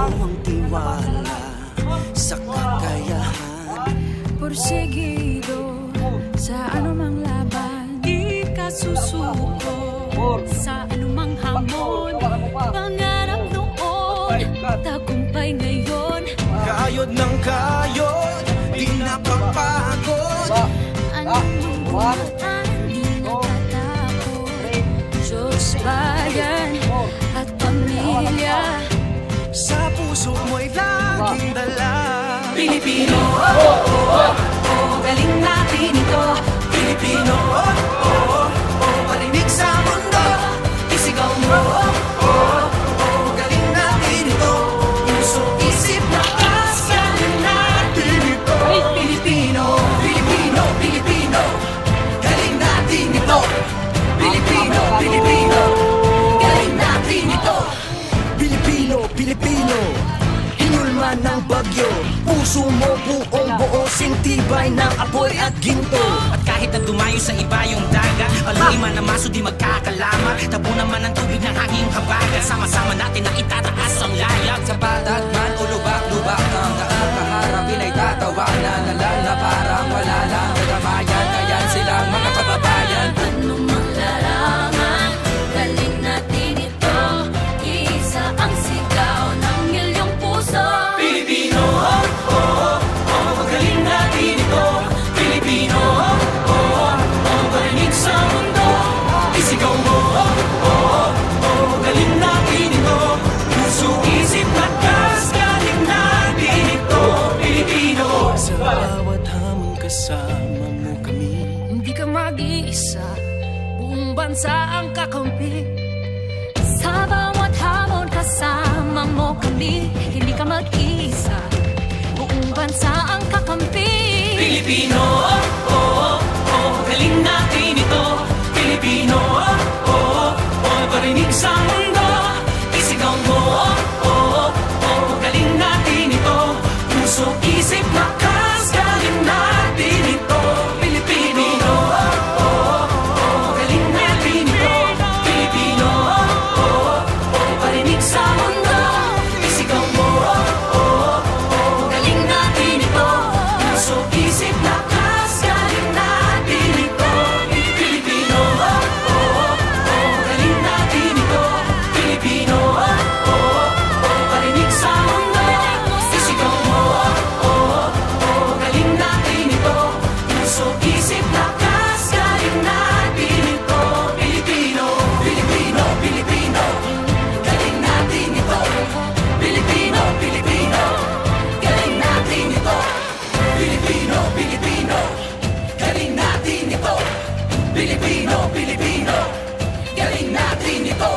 ginhawang tiwala sa kakayahan. Porsigido sa anumang laban, di ka susuko sa anumang hamon. Pangarap noon, tagumpay ngayon. Kayod ng kayod, di napapagod. Anumang bumaan, di natatakot. Diyos, bayan at pamilya, sa puso mo'y laging dala. Pilipino, galing natin ito. Pilipino, parinig sa mundo. Isigaw mo, galing natin ito. Puso, isip, lakas, galing natin ito. Pilipino, Pilipino, Pilipino, galing natin ito. Pilipino, Pilipino, galing natin ito. Pilipino, Pilipino, hinulman ng bagyo. Puso mo buong buo, sintibay ng apoy at ginto. At kahit na dumayo sa iba yung dagat, alima na maso di magkakalama. Tabo naman ang tubig ng hanging habagat. Sama-sama natin na itataas ang layag. Sa patat man o lubak-lubak ng daan, kaharapin ay tatawanan na lang na parang wala lang kagamayan. Kayan silang mga kababayan. anumang larangan, galing natin ito. Isa ang sigaw ng milyong puso. Pilipino, galing natin ito. Pilipino, parinig sa mundo. Isigaw mo, galing natin ito. Puso, isip, lakas, galing natin ito. Pilipino, sa bawat hamon kasama mo kami. Hindi ka mag-iisa, buong bansa ang kakampi. Sa bawat hamon kasama mo kami. Hindi ka mag-iisa, buong bansa ang kakampi. Pilipino, galing natin ito. Pilipino, parinig sa mundo. Isigaw mo, galing natin ito. Puso, isip, lakas, galing natin ito. Pilipino, galing natin ito. Pilipino, parinig sa mundo. Isigaw mo, galing natin ito. Puso, isip, lakas, galing natin ito. Pilipino, galing natin ito. Pilipino, parinig sa mundo. Isigaw mo, galing natin ito. Puso, isip, lakas, galing natin ito. Pilipino, Pilipino, Pilipino, galing natin ito. Pilipino, Pilipino, galing natin ito. Pilipino, Pilipino, galing natin ito. Pilipino, Pilipino, galing natin ito.